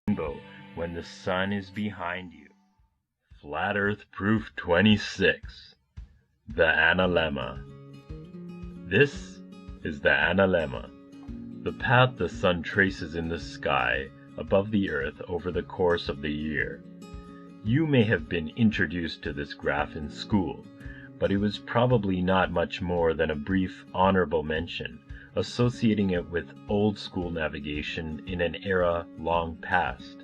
rainbow when the sun is behind you. Flat Earth Proof 26. The Analemma. This is the analemma, the path the sun traces in the sky above the Earth over the course of the year. You may have been introduced to this graph in school, but it was probably not much more than a brief honorable mention, associating it with old-school navigation in an era long past.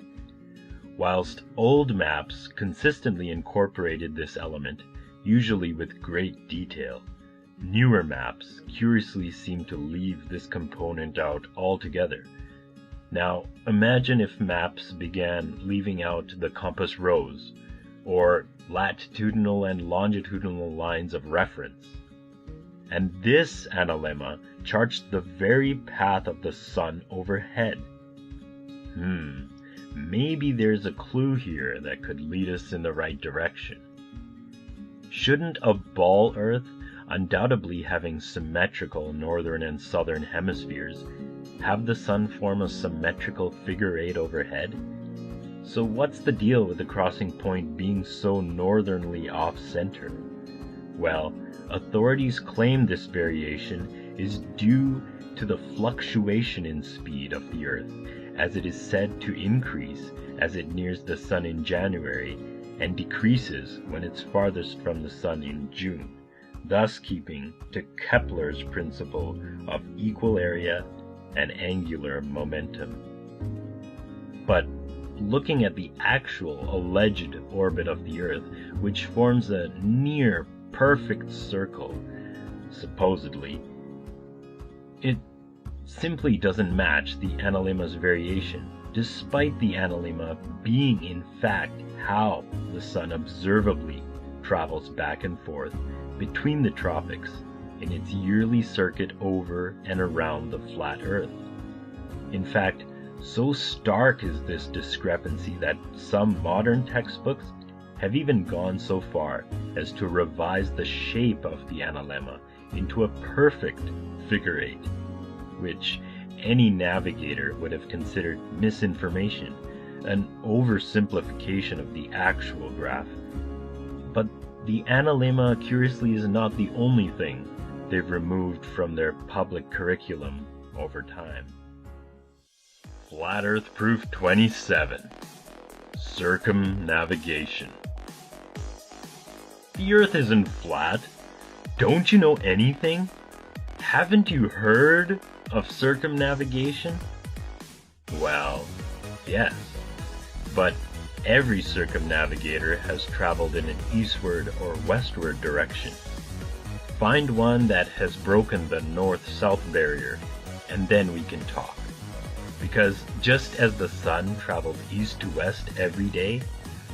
Whilst old maps consistently incorporated this element, usually with great detail, newer maps curiously seem to leave this component out altogether. Now, imagine if maps began leaving out the compass rose, or latitudinal and longitudinal lines of reference. And this analemma charts the very path of the sun overhead. Maybe there's a clue here that could lead us in the right direction. Shouldn't a ball Earth, undoubtedly having symmetrical northern and southern hemispheres, have the sun form a symmetrical figure eight overhead? So what's the deal with the crossing point being so northernly off-center? Well, authorities claim this variation is due to the fluctuation in speed of the Earth, as it is said to increase as it nears the sun in January and decreases when it's farthest from the sun in June, thus keeping to Kepler's principle of equal area and angular momentum. But looking at the actual alleged orbit of the Earth, which forms a near perfect circle, supposedly, it simply doesn't match the analemma's variation, despite the analemma being in fact how the sun observably travels back and forth between the tropics in its yearly circuit over and around the flat Earth. In fact, so stark is this discrepancy that some modern textbooks have even gone so far as to revise the shape of the analemma into a perfect figure eight, which any navigator would have considered misinformation, an oversimplification of the actual graph. But the analemma, curiously, is not the only thing they've removed from their public curriculum over time. Flat Earth Proof 27. Circumnavigation. The Earth isn't flat. Don't you know anything? Haven't you heard of circumnavigation? Well, yes, but every circumnavigator has traveled in an eastward or westward direction. Find one that has broken the north-south barrier, and then we can talk. Because just as the sun traveled east to west every day,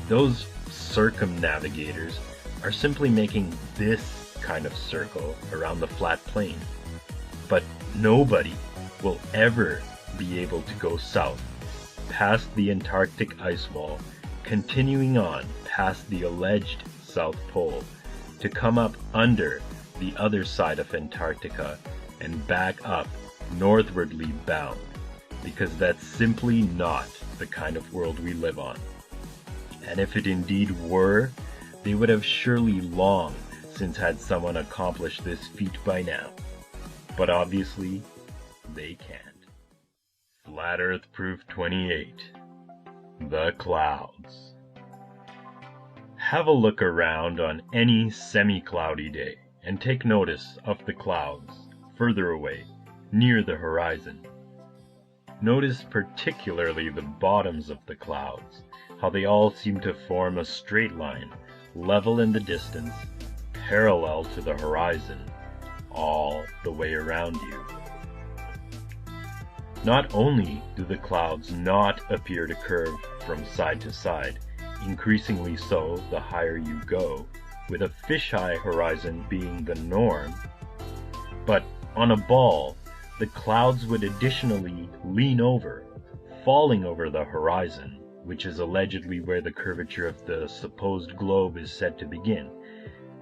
those circumnavigators are simply making this kind of circle around the flat plane. But nobody will ever be able to go south, past the Antarctic ice wall, continuing on past the alleged South Pole, to come up under the other side of Antarctica and back up northwardly bound, because that's simply not the kind of world we live on. And if it indeed were, they would have surely long since had someone accomplished this feat by now. But obviously, they can't. Flat Earth Proof 28. The clouds. Have a look around on any semi-cloudy day and take notice of the clouds further away, near the horizon. Notice particularly the bottoms of the clouds, how they all seem to form a straight line, level in the distance, parallel to the horizon, all the way around you. Not only do the clouds not appear to curve from side to side, increasingly so the higher you go, with a fisheye horizon being the norm, but on a ball, the clouds would additionally lean over, falling over the horizon, which is allegedly where the curvature of the supposed globe is said to begin,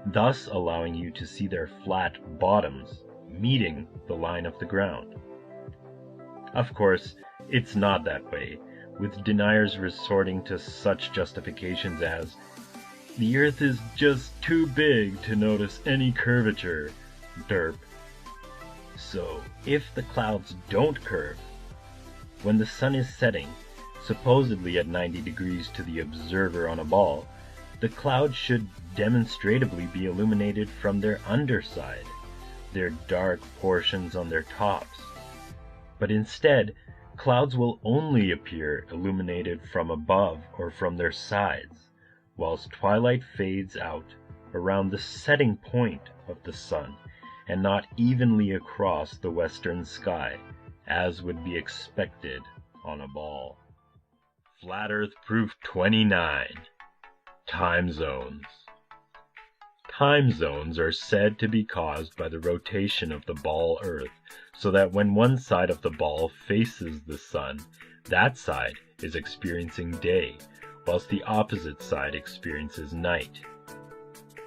thus allowing you to see their flat bottoms meeting the line of the ground. Of course, it's not that way, with deniers resorting to such justifications as, "The Earth is just too big to notice any curvature, derp." So, if the clouds don't curve, when the sun is setting, supposedly at 90 degrees to the observer on a ball, the clouds should demonstrably be illuminated from their underside, their dark portions on their tops. But instead, clouds will only appear illuminated from above or from their sides, whilst twilight fades out around the setting point of the sun, and not evenly across the western sky, as would be expected on a ball. Flat Earth Proof 29. Time zones. Time zones are said to be caused by the rotation of the ball Earth, so that when one side of the ball faces the sun, that side is experiencing day, whilst the opposite side experiences night.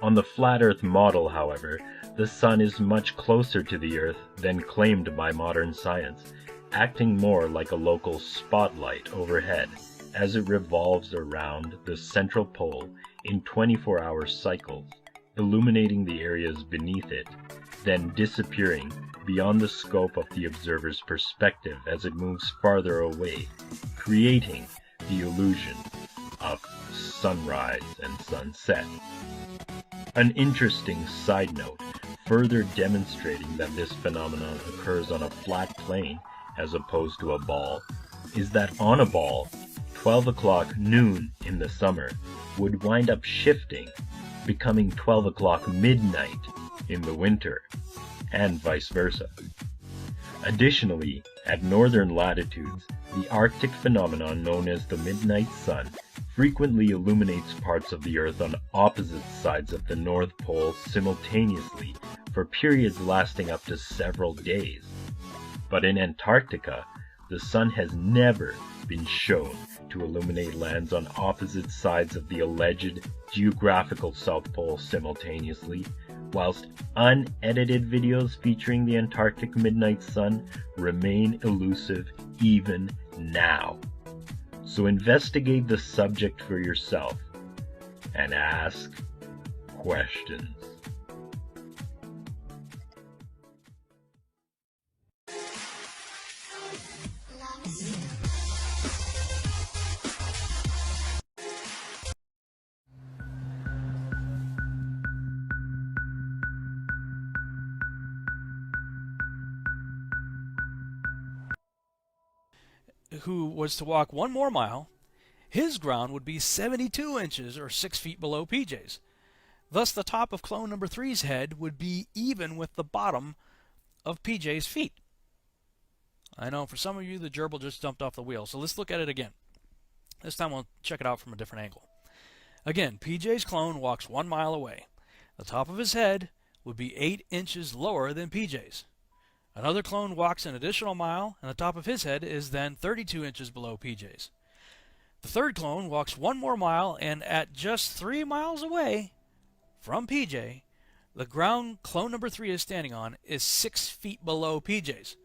On the flat Earth model, however, the sun is much closer to the Earth than claimed by modern science, acting more like a local spotlight overhead as it revolves around the central pole in 24-hour cycles, illuminating the areas beneath it, then disappearing beyond the scope of the observer's perspective as it moves farther away, creating the illusion of sunrise and sunset. An interesting side note, further demonstrating that this phenomenon occurs on a flat plane as opposed to a ball, is that on a ball, 12 o'clock noon in the summer would wind up shifting, becoming 12 o'clock midnight in the winter, and vice versa. Additionally, at northern latitudes, the Arctic phenomenon known as the midnight sun frequently illuminates parts of the Earth on opposite sides of the North Pole simultaneously for periods lasting up to several days. But in Antarctica, the sun has never been shown to illuminate lands on opposite sides of the alleged geographical South Pole simultaneously, whilst unedited videos featuring the Antarctic midnight sun remain elusive even now. So investigate the subject for yourself and ask questions. Who was to walk one more mile, his ground would be 72 inches or 6 feet below PJ's. Thus, the top of clone number 3's head would be even with the bottom of PJ's feet. I know for some of you the gerbil just jumped off the wheel, so let's look at it again. This time we'll check it out from a different angle. Again, PJ's clone walks 1 mile away. The top of his head would be 8 inches lower than PJ's. Another clone walks an additional mile, and the top of his head is then 32 inches below PJ's. The third clone walks 1 more mile, and at just 3 miles away from PJ, the ground clone number 3 is standing on is 6 feet below PJ's.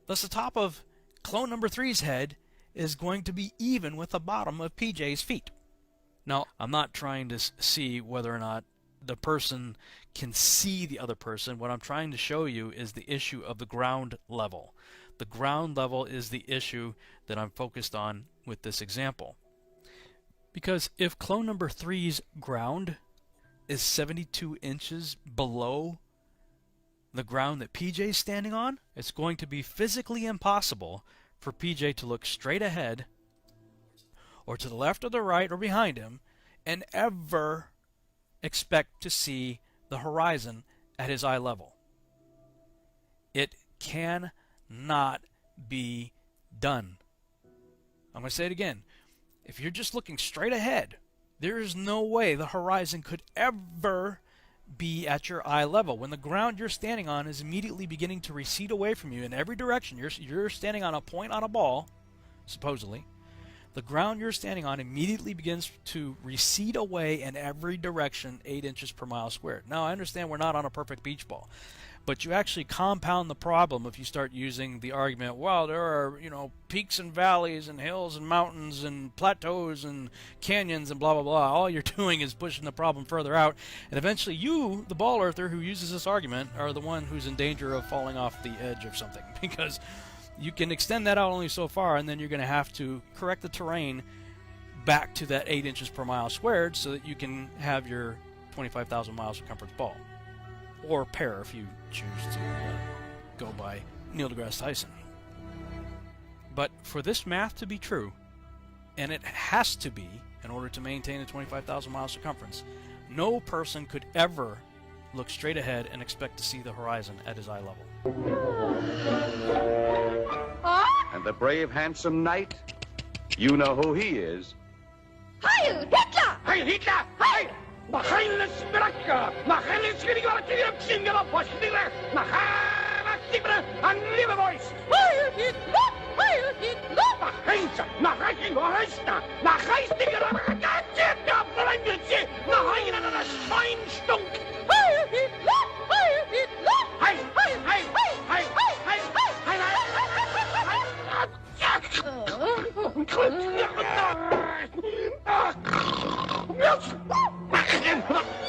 Thus, the top of clone number 3's head is going to be even with the bottom of PJ's feet. Now, I'm not trying to see whether or not the person can see the other person. What I'm trying to show you is the issue of the ground level. The ground level is the issue that I'm focused on with this example. Because if clone number 3's ground is 72 inches below the ground that PJ is standing on, it's going to be physically impossible for PJ to look straight ahead or to the left or the right or behind him and ever expect to see the horizon at his eye level. It cannot be done. I'm going to say it again. If you're just looking straight ahead, there is no way the horizon could ever be at your eye level. When the ground you're standing on is immediately beginning to recede away from you in every direction, you're standing on a point on a ball, supposedly. The ground you're standing on immediately begins to recede away in every direction 8 inches per mile squared. Now, I understand we're not on a perfect beach ball, But you actually compound the problem if you start using the argument, well, there are, peaks and valleys and hills and mountains and plateaus and canyons and blah, blah, blah. All you're doing is pushing the problem further out. And eventually you, the ball earther who uses this argument, are the one who's in danger of falling off the edge of something. Because you can extend that out only so far, and then you're going to have to correct the terrain back to that 8 inches per mile squared so that you can have your 25,000 mile circumference ball. Or pair if you choose to go by Neil deGrasse Tyson. But for this math to be true, and it has to be in order to maintain a 25,000 mile circumference, no person could ever look straight ahead and expect to see the horizon at his eye level. And the brave, handsome knight, you know who he is. Heil Hitler! Heil Hitler! Heil! Machailles Brakka! Machailles Virigoratium Singala Postiller! Machailles Tibre and Livervoice! Heil Hitler! Heil Hitler! Machailles! Machailles Horesta! Machailles Tibre! Gatschirka Branditze! Machailles das Schweinstunk! Heil Hitler! Heil Hitler! Heil! Heil! Heil! Heil! Heil! Heil! Heil! Heil! Heil!